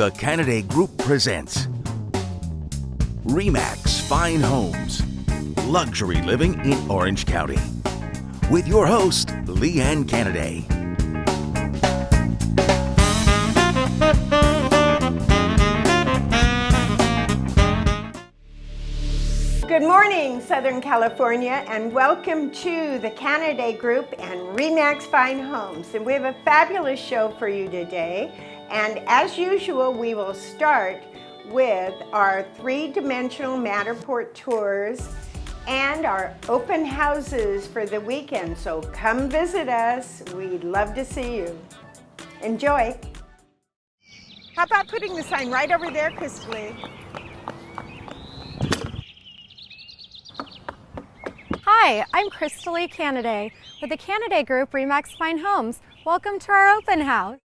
The Canaday Group presents RE/MAX Fine Homes, Luxury Living in Orange County, with your host, Lee Ann Canaday. Good morning, Southern California, and welcome to the Canaday Group and RE/MAX Fine Homes. And we have a fabulous show for you today. And as usual, we will start with our three-dimensional Matterport tours and our open houses for the weekend. So come visit us. We'd love to see you. Enjoy. How about putting the sign right over there, Chrisley? Hi, I'm Lee Canaday with the Canaday Group RE/MAX Fine Homes. Welcome to our open house.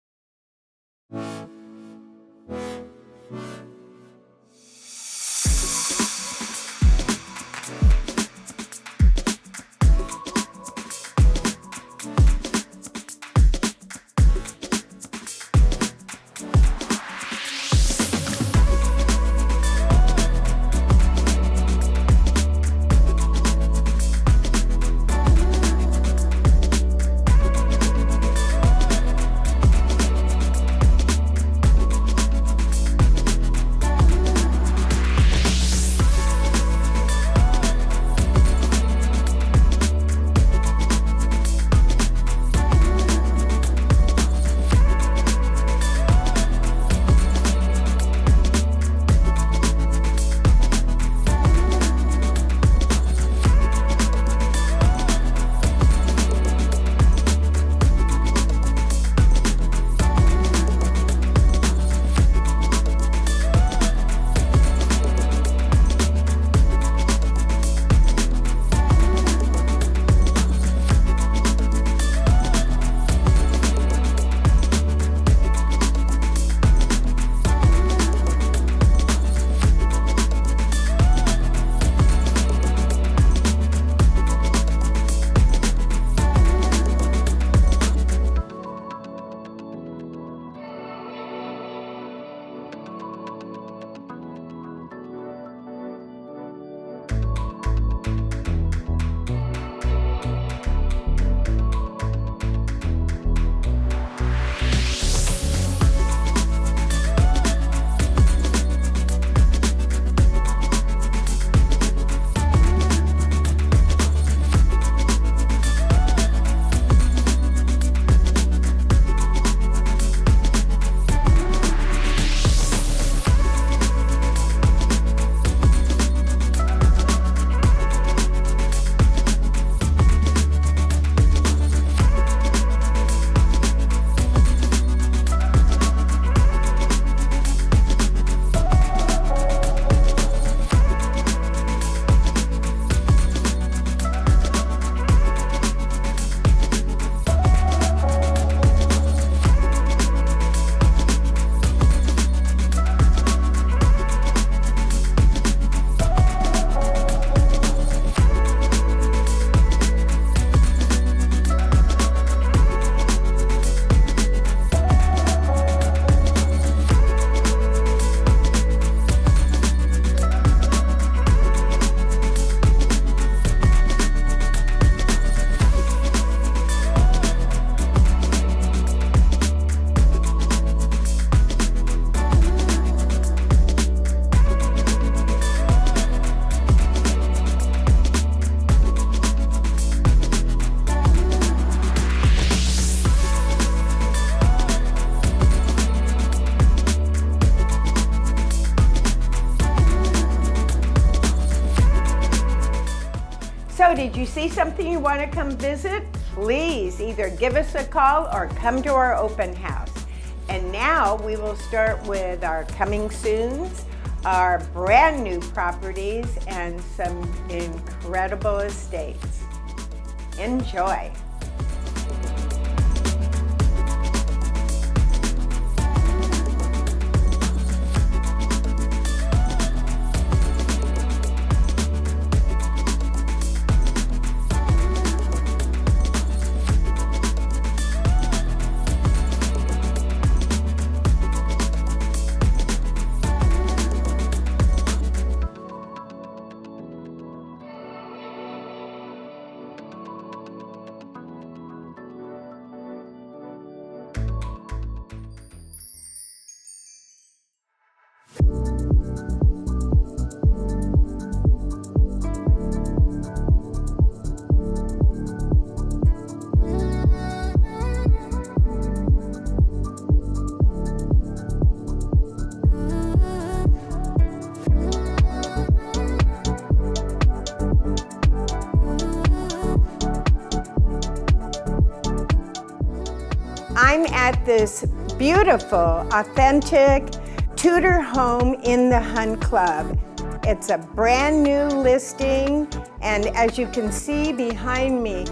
So did you see something you want to come visit? Please either give us a call or come to our open house. And now we will start with our coming soons, our brand new properties, and some incredible estates. Enjoy. at this beautiful, authentic Tudor home in the Hunt Club. It's a brand new listing, and as you can see behind me,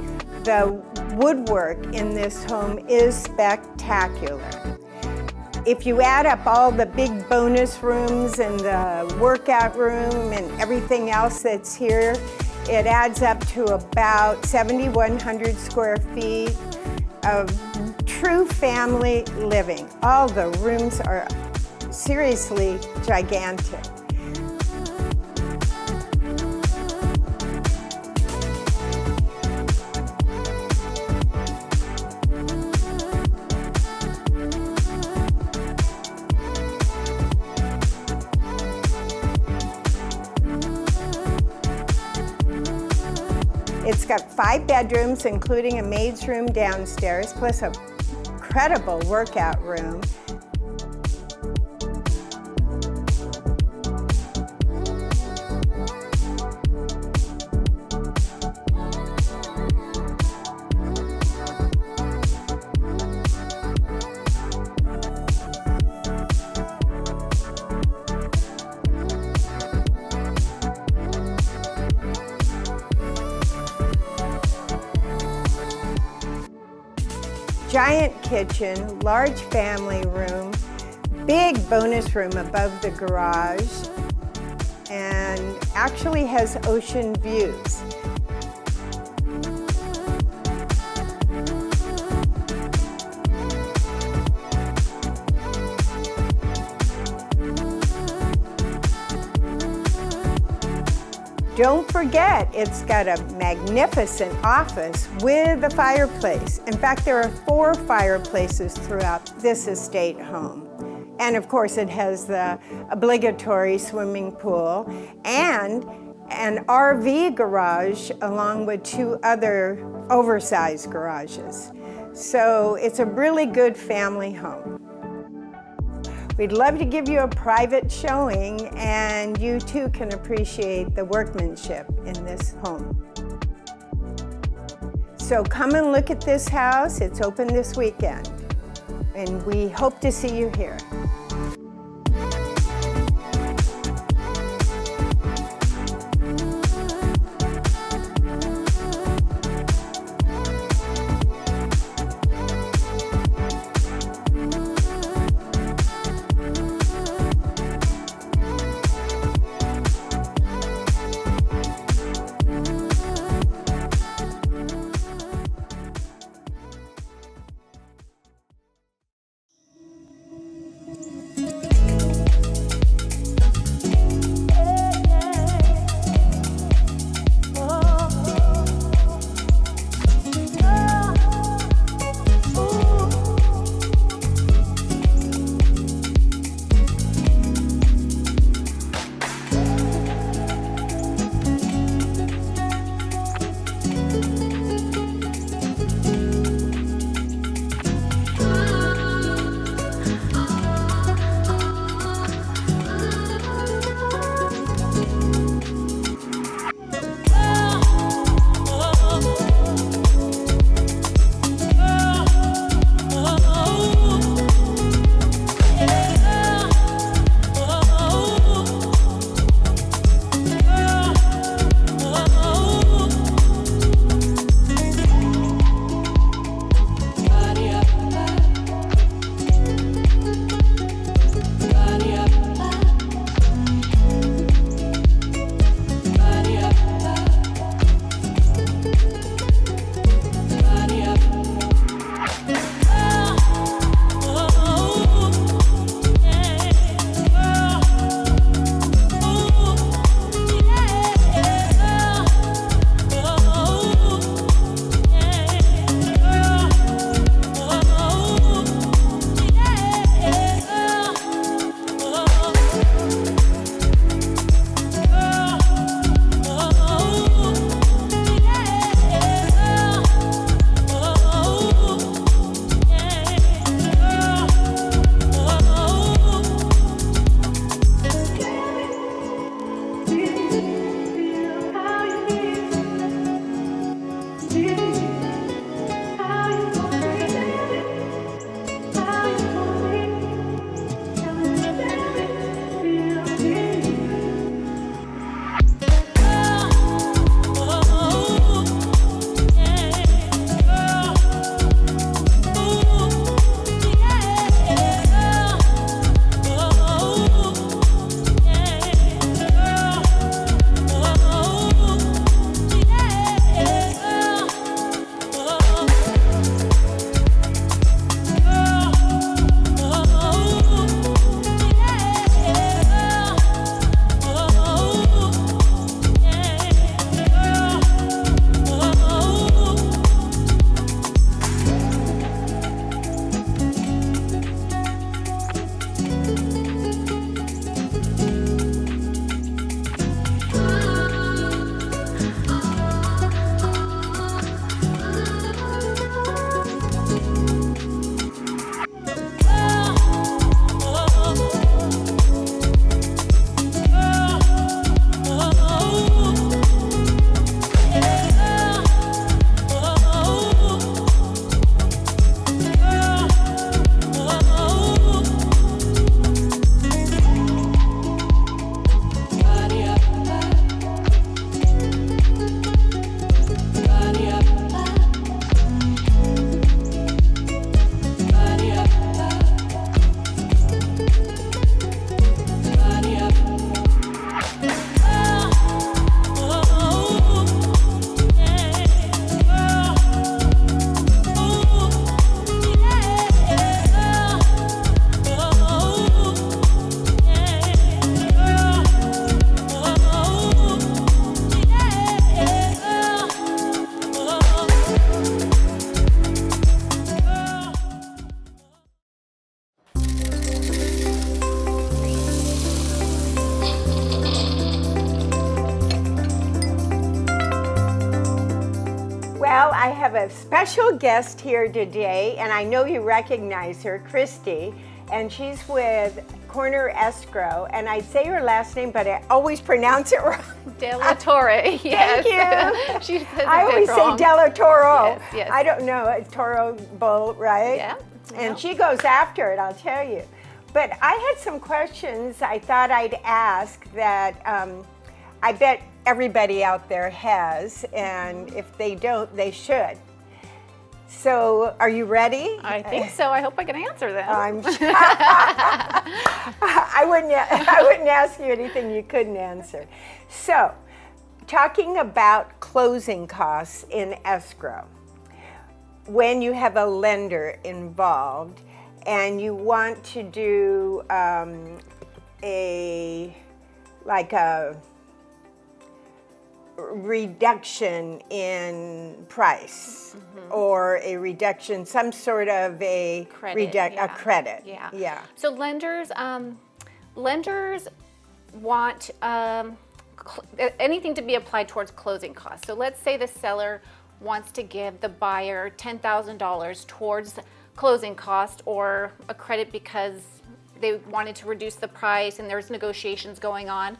the woodwork in this home is spectacular. If you add up all the big bonus rooms and the workout room and everything else that's here, it adds up to about 7,100 square feet of true family living. All the rooms are seriously gigantic. It's got 5 bedrooms, including a maid's room downstairs, plus an incredible workout room. Giant kitchen, large family room, big bonus room above the garage, and actually has ocean views. Don't forget, it's got a magnificent office with a fireplace. In fact, there are 4 fireplaces throughout this estate home. And of course, it has the obligatory swimming pool and an RV garage along with 2 other oversized garages. So it's a really good family home. We'd love to give you a private showing, and you too can appreciate the workmanship in this home. So come and look at this house. It's open this weekend, and we hope to see you here. I have a special guest here today, and I know you recognize her, Christy, and she's with Corner Escrow, and I say her last name, but I always pronounce it wrong. De La Torre, yes. Thank you. She says I always say De La Toro. Yes, yes. I don't know, it's Toro Bull, right? Yeah. And she goes after it, I'll tell you. But I had some questions I thought I'd ask that I bet everybody out there has, and if they don't, they should. So, are you ready? I think so. I hope I can answer them. I'm sure. I wouldn't ask you anything you couldn't answer. So, talking about closing costs in escrow. When you have a lender involved and you want to do a reduction in price, or a reduction, some sort of a Credit, a credit. Yeah. So lenders want anything to be applied towards closing costs. So let's say the seller wants to give the buyer $10,000 towards closing cost, or a credit because they wanted to reduce the price and there's negotiations going on.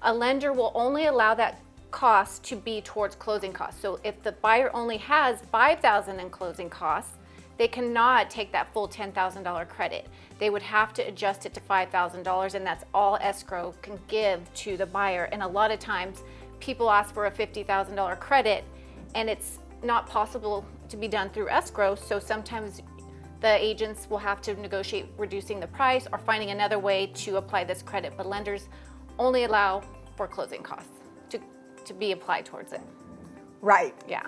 A lender will only allow that cost to be towards closing costs. So if the buyer only has $5,000 in closing costs, they cannot take that full $10,000 credit. They would have to adjust it to $5,000, and that's all escrow can give to the buyer. And a lot of times people ask for a $50,000 credit, and it's not possible to be done through escrow. So sometimes the agents will have to negotiate reducing the price or finding another way to apply this credit, but lenders only allow for closing costs to be applied towards it. Right. Yeah.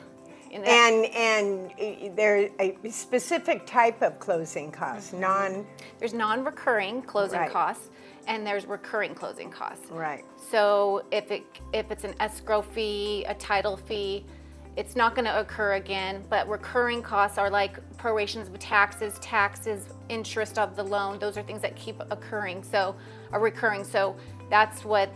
And there's a specific type of closing costs, There's non-recurring closing Right. costs, and there's recurring closing costs. Right. So if it's an escrow fee, a title fee, it's not going to occur again. But recurring costs are like prorations of taxes, interest of the loan. Those are things that keep occurring. So are recurring. So that's what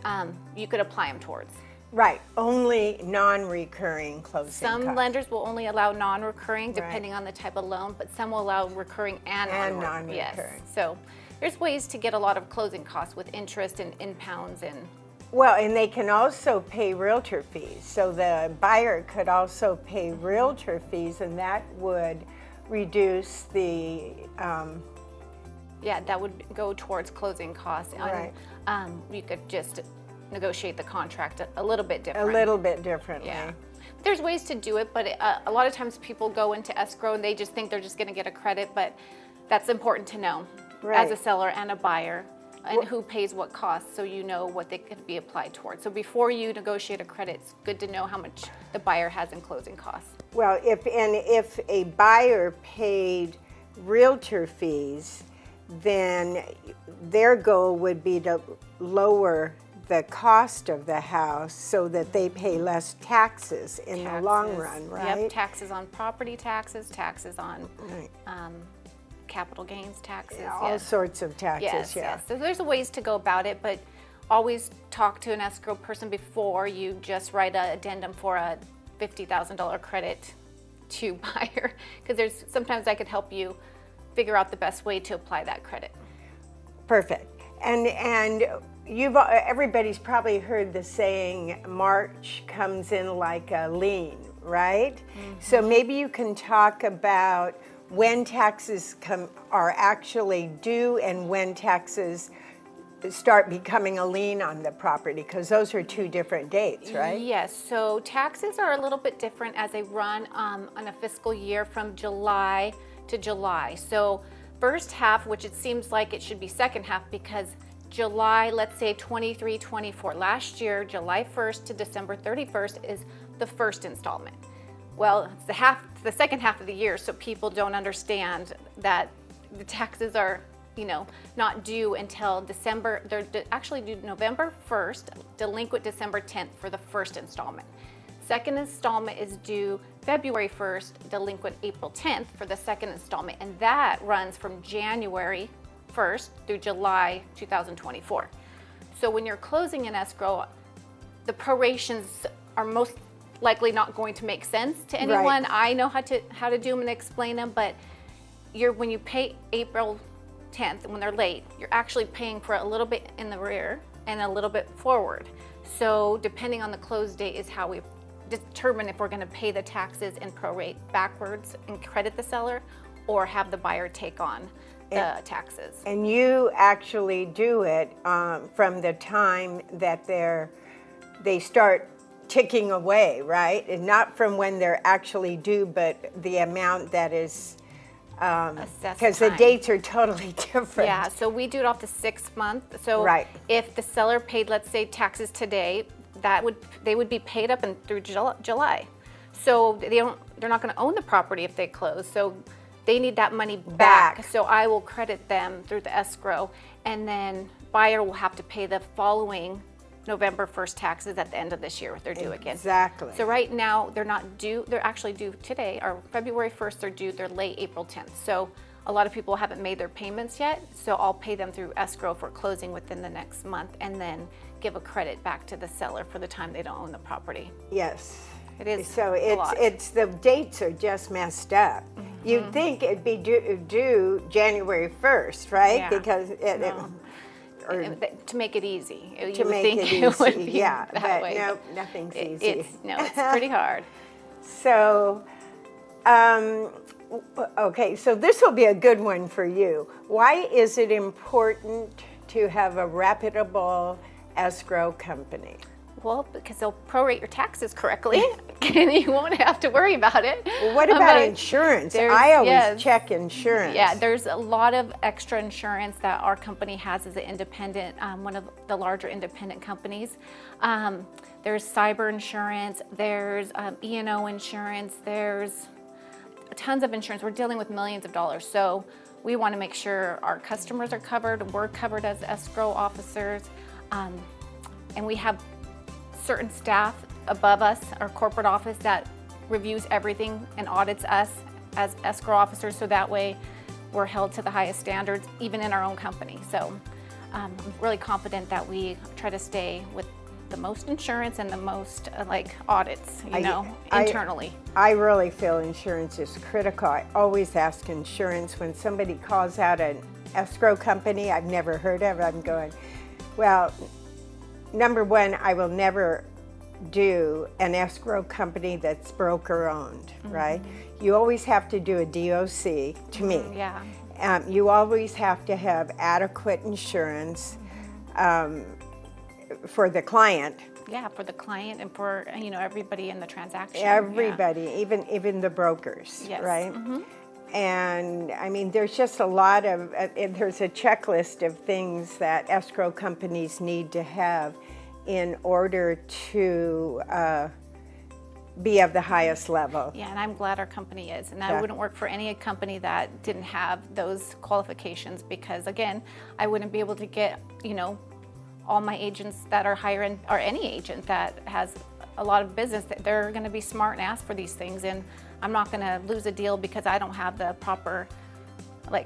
you could apply them towards. Right, only non-recurring closing Some costs. lenders will only allow non-recurring depending on the type of loan, but some will allow recurring and non-recurring. Yes. So there's ways to get a lot of closing costs with interest and impounds and. Well, and they can also pay realtor fees. So the buyer could also pay realtor fees, and that would reduce the. Yeah, that would go towards closing costs. Right. You could just negotiate the contract a little bit different. A little bit differently. Yeah. There's ways to do it, but a lot of times people go into escrow and they just think they're just going to get a credit, but that's important to know as a seller and a buyer, and who pays what costs, so you know what they could be applied towards. So before you negotiate a credit, it's good to know how much the buyer has in closing costs. Well, if a buyer paid realtor fees, then their goal would be to lower the cost of the house so that they pay less taxes in the long run, right? Yep, taxes on property taxes on capital gains taxes. Yeah, all sorts of taxes, yes. So there's ways to go about it, but always talk to an escrow person before you just write an addendum for a $50,000 credit to buyer, because sometimes I could help you figure out the best way to apply that credit. Perfect. And everybody's probably heard the saying, March comes in like a lien, right? Mm-hmm. So maybe you can talk about when taxes are actually due and when taxes start becoming a lien on the property, because those are two different dates, right? Yes, so taxes are a little bit different as they run on a fiscal year from July to July. So first half, which it seems like it should be second half, because July, let's say 23-24, last year, July 1st to December 31st is the first installment. Well, it's the second half of the year, so people don't understand that the taxes are, not due until December. They're actually due November 1st, delinquent December 10th for the first installment. Second installment is due February 1st, delinquent April 10th for the second installment, and that runs from January 1st through July 2024. So when you're closing an escrow, the prorations are most likely not going to make sense to anyone. I know how to do them and explain them, but when you pay April 10th, when they're late, you're actually paying for a little bit in the rear and a little bit forward. So depending on the close date is how we determine if we're going to pay the taxes and prorate backwards and credit the seller, or have the buyer take on the taxes. And you actually do it from the time that they start ticking away, right? And not from when they're actually due, but the amount that is, because the dates are totally different. Yeah, so we do it off the 6th month. So if the seller paid, let's say, taxes today, they would be paid up through July. So they're not going to own the property if they close. So they need that money back. So I will credit them through the escrow, and then buyer will have to pay the following November 1st taxes at the end of this year if they're due again. Exactly. So right now they're not due, they're actually due today, or February 1st they're due, they're late April 10th. So a lot of people haven't made their payments yet, so I'll pay them through escrow for closing within the next month, and then give a credit back to the seller for the time they don't own the property. Yes. It is. So it's the dates are just messed up. Mm-hmm. You'd think it'd be due January 1st, right? Yeah. Because to make it easy. To make it easy, it would be that way. Nope, nothing's easy. It's pretty hard. So, okay, so this will be a good one for you. Why is it important to have a reputable escrow company? Well, because they'll prorate your taxes correctly, and you won't have to worry about it. Well, what about insurance? I always check insurance. Yeah, there's a lot of extra insurance that our company has as an independent, one of the larger independent companies. There's cyber insurance, there's E&O insurance, there's tons of insurance. We're dealing with millions of dollars, so we want to make sure our customers are covered, we're covered as escrow officers, and we have certain staff above us, our corporate office, that reviews everything and audits us as escrow officers, so that way we're held to the highest standards even in our own company. So I'm really confident that we try to stay with the most insurance and the most audits, internally. I really feel insurance is critical. I always ask insurance when somebody calls out an escrow company I've never heard of. I'm going, well, number one, I will never do an escrow company that's broker owned, right? You always have to do a DOC, to me. Yeah. You always have to have adequate insurance for the client. Yeah, for the client and for everybody in the transaction. Everybody, even the brokers, yes. Right? And I mean, there's just a lot of, there's a checklist of things that escrow companies need to have in order to be of the highest level. Yeah, and I'm glad our company is. And I wouldn't work for any company that didn't have those qualifications, because again, I wouldn't be able to get, all my agents that are higher end, or any agent that has a lot of business, that they're going to be smart and ask for these things. And I'm not going to lose a deal because I don't have the proper,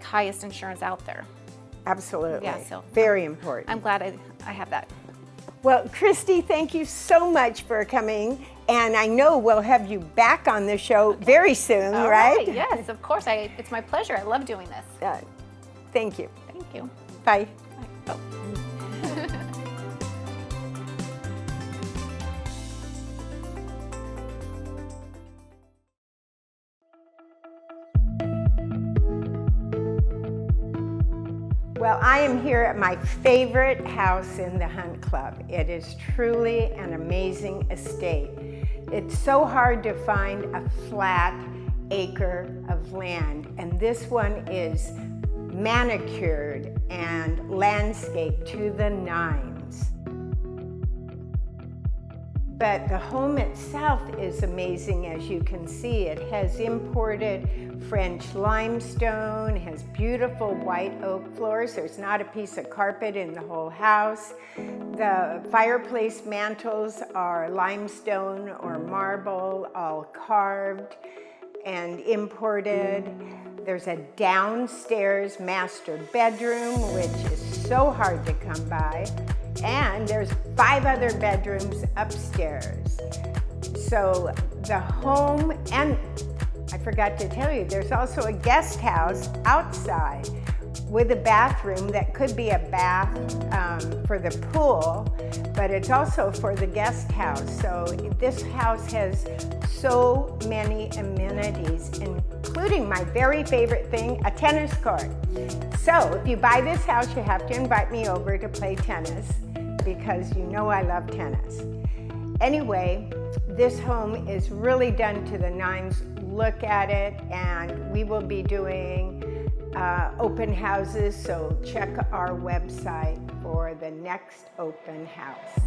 highest insurance out there. Absolutely. Yeah, so very important. I'm glad I have that. Well, Christy, thank you so much for coming. And I know we'll have you back on the show very soon, right? Yes, of course. It's my pleasure. I love doing this. Thank you. Thank you. Bye. Bye. Oh. Well, I am here at my favorite house in the Hunt Club. It is truly an amazing estate. It's so hard to find a flat acre of land, and this one is manicured and landscaped to the nines. But the home itself is amazing, as you can see. It has imported French limestone, has beautiful white oak floors. There's not a piece of carpet in the whole house. The fireplace mantles are limestone or marble, all carved and imported. There's a downstairs master bedroom, which is so hard to come by. And there's 5 other bedrooms upstairs. So the home, and I forgot to tell you, there's also a guest house outside with a bathroom that could be a bath for the pool, but it's also for the guest house. So this house has so many amenities, including my very favorite thing, a tennis court. So if you buy this house, you have to invite me over to play tennis, because you know I love tennis. Anyway, this home is really done to the nines. Look at it, and we will be doing open houses, so check our website for the next open house.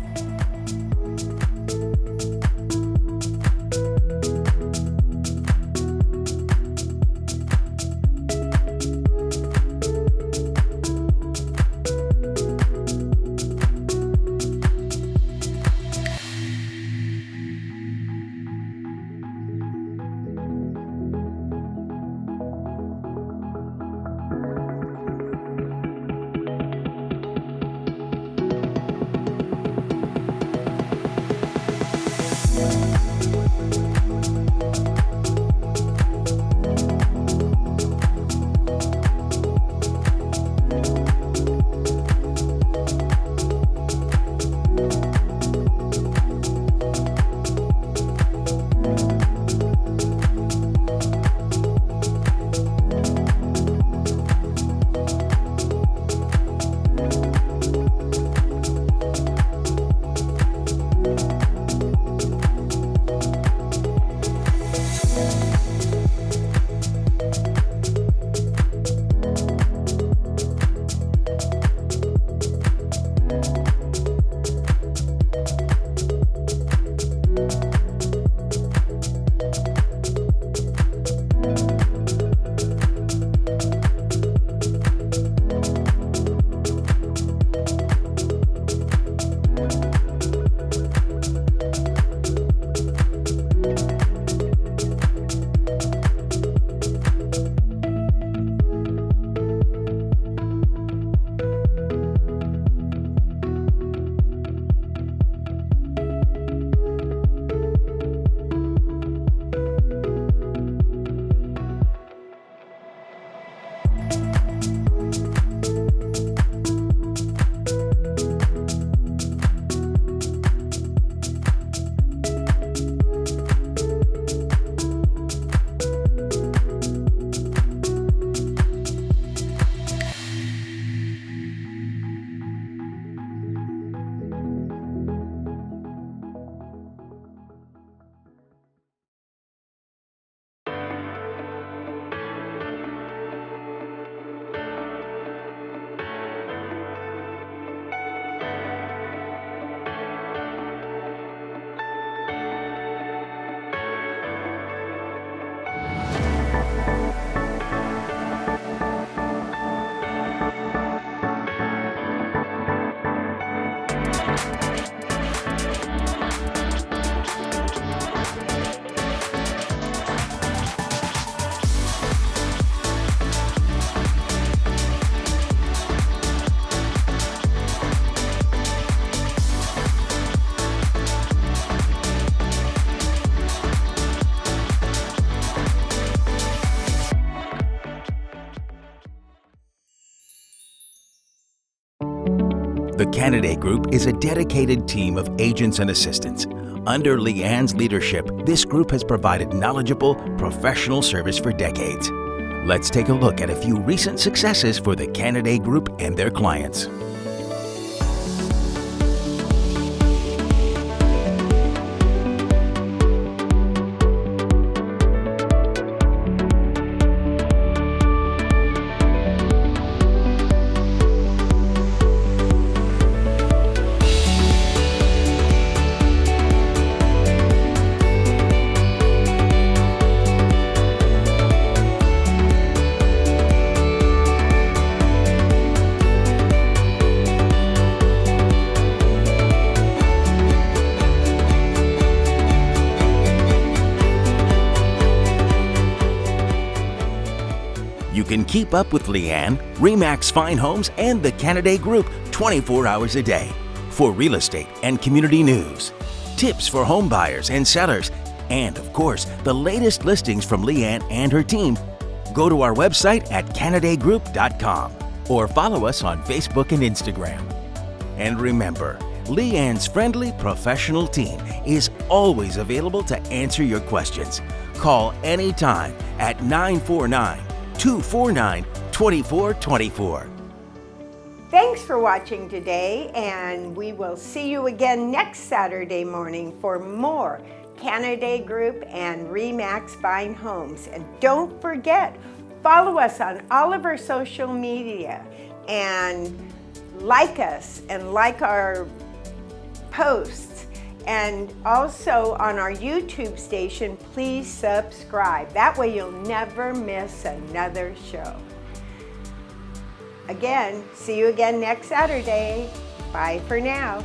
The Canaday Group is a dedicated team of agents and assistants. Under Lee Ann's leadership, this group has provided knowledgeable, professional service for decades. Let's take a look at a few recent successes for the Canaday Group and their clients. You can keep up with Lee Ann, RE/MAX Fine Homes, and the Canaday Group 24 hours a day for real estate and community news. tips for home buyers and sellers, and of course, the latest listings from Lee Ann and her team, go to our website at CanadayGroup.com or follow us on Facebook and Instagram. And remember, Lee Ann's friendly professional team is always available to answer your questions. Call anytime at 949-249-2424. Thanks for watching today, and we will see you again next Saturday morning for more Canaday Group and RE/MAX Fine Homes. And don't forget, follow us on all of our social media and like us and like our posts. And also on our YouTube station, please subscribe. That way you'll never miss another show. Again, see you again next Saturday. Bye for now.